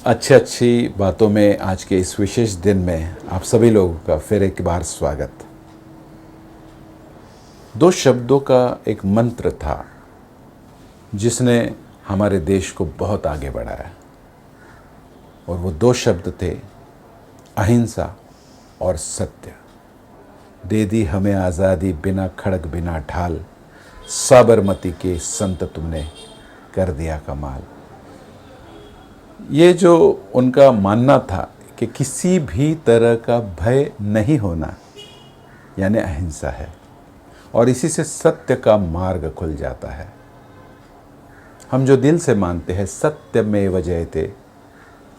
अच्छी अच्छी बातों में आज के इस विशेष दिन में आप सभी लोगों का फिर एक बार स्वागत। दो शब्दों का एक मंत्र था जिसने हमारे देश को बहुत आगे बढ़ाया और वो दो शब्द थे अहिंसा और सत्य। दे दी हमें आज़ादी बिना खड़ग बिना ढाल, साबरमती के संत तुमने कर दिया कमाल। ये जो उनका मानना था कि किसी भी तरह का भय नहीं होना, यानी अहिंसा है, और इसी से सत्य का मार्ग खुल जाता है। हम जो दिल से मानते हैं सत्यमेव जयते,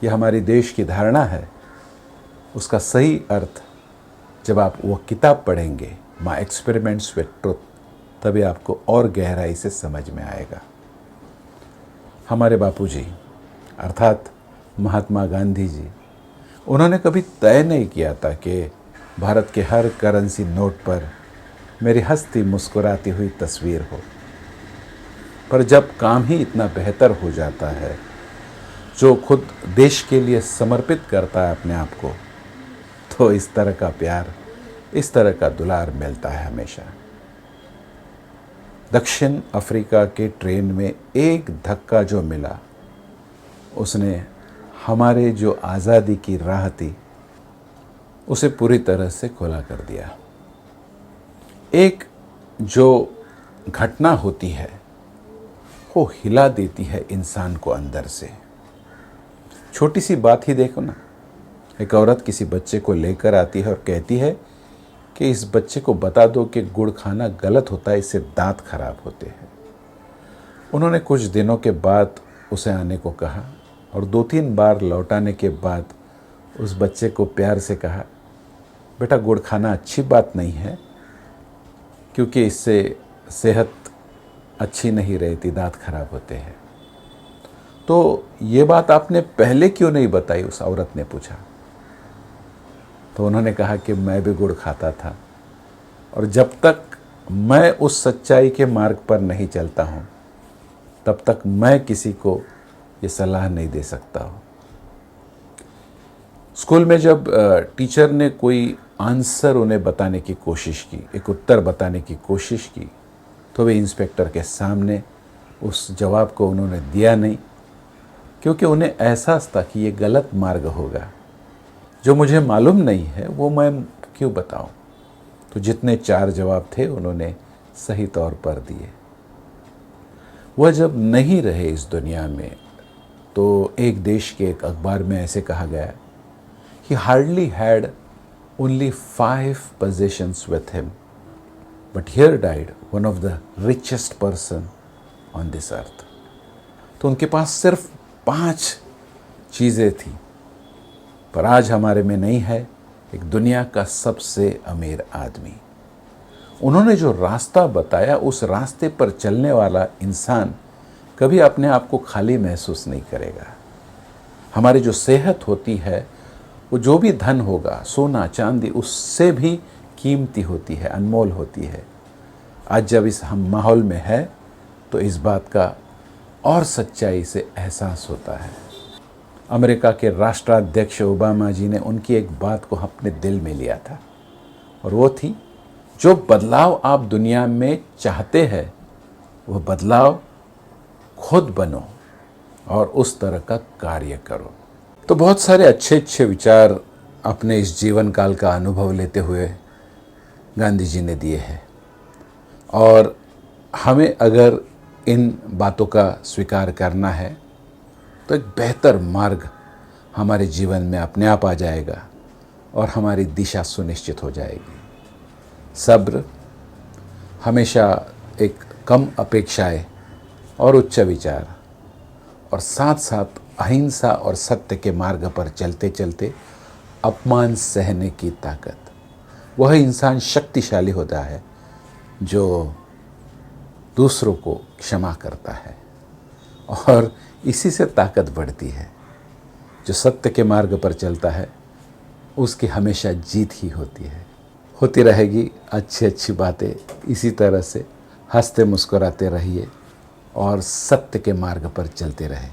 ये हमारी देश की धारणा है। उसका सही अर्थ जब आप वो किताब पढ़ेंगे, माई एक्सपेरिमेंट्स विद ट्रुथ, तभी आपको और गहराई से समझ में आएगा। हमारे बापूजी अर्थात महात्मा गांधी जी, उन्होंने कभी तय नहीं किया था कि भारत के हर करेंसी नोट पर मेरी हंसती मुस्कुराती हुई तस्वीर हो। पर जब काम ही इतना बेहतर हो जाता है, जो खुद देश के लिए समर्पित करता है अपने आप को, तो इस तरह का प्यार, इस तरह का दुलार मिलता है हमेशा। दक्षिण अफ्रीका के ट्रेन में एक धक्का जो मिला, उसने हमारे जो आज़ादी की राह थी उसे पूरी तरह से खुला कर दिया। एक जो घटना होती है वो हिला देती है इंसान को अंदर से। छोटी सी बात ही देखो ना, एक औरत किसी बच्चे को लेकर आती है और कहती है कि इस बच्चे को बता दो कि गुड़ खाना गलत होता है, इससे दांत खराब होते हैं। उन्होंने कुछ दिनों के बाद उसे आने को कहा और 2-3 बार लौटाने के बाद उस बच्चे को प्यार से कहा, बेटा गुड़ खाना अच्छी बात नहीं है, क्योंकि इससे सेहत अच्छी नहीं रहती, दांत खराब होते हैं। तो ये बात आपने पहले क्यों नहीं बताई, उस औरत ने पूछा। तो उन्होंने कहा कि मैं भी गुड़ खाता था और जब तक मैं उस सच्चाई के मार्ग पर नहीं चलता हूँ तब तक मैं किसी को ये सलाह नहीं दे सकता हूँ। स्कूल में जब टीचर ने कोई आंसर उन्हें बताने की कोशिश की, एक उत्तर बताने की कोशिश की, तो वे इंस्पेक्टर के सामने उस जवाब को उन्होंने दिया नहीं, क्योंकि उन्हें एहसास था कि ये गलत मार्ग होगा। जो मुझे मालूम नहीं है वो मैं क्यों बताऊं। तो जितने 4 जवाब थे उन्होंने सही तौर पर दिए। वह जब नहीं रहे इस दुनिया में, तो एक देश के एक अखबार में ऐसे कहा गया, he hardly had only 5 possessions with him, but here died one of the richest person on this earth। तो उनके पास सिर्फ 5 चीज़ें थी, पर आज हमारे में नहीं है एक दुनिया का सबसे अमीर आदमी। उन्होंने जो रास्ता बताया, उस रास्ते पर चलने वाला इंसान कभी अपने आप को खाली महसूस नहीं करेगा। हमारी जो सेहत होती है, वो जो भी धन होगा, सोना चांदी, उससे भी कीमती होती है, अनमोल होती है। आज जब इस हम माहौल में है तो इस बात का और सच्चाई से एहसास होता है। अमेरिका के राष्ट्राध्यक्ष ओबामा जी ने उनकी एक बात को अपने दिल में लिया था, और वो थी, जो बदलाव आप दुनिया में चाहते हैं वो बदलाव खुद बनो और उस तरह का कार्य करो। तो बहुत सारे अच्छे अच्छे विचार अपने इस जीवन काल का अनुभव लेते हुए गांधी जी ने दिए हैं, और हमें अगर इन बातों का स्वीकार करना है तो एक बेहतर मार्ग हमारे जीवन में अपने आप आ जाएगा और हमारी दिशा सुनिश्चित हो जाएगी। सब्र, हमेशा एक कम अपेक्षाएं और उच्च विचार, और साथ साथ अहिंसा और सत्य के मार्ग पर चलते चलते अपमान सहने की ताकत। वह इंसान शक्तिशाली होता है जो दूसरों को क्षमा करता है, और इसी से ताकत बढ़ती है। जो सत्य के मार्ग पर चलता है उसकी हमेशा जीत ही होती है। होती रहेगी अच्छी अच्छी बातें, इसी तरह से हंसते मुस्कुराते रहिए और सत्य के मार्ग पर चलते रहें।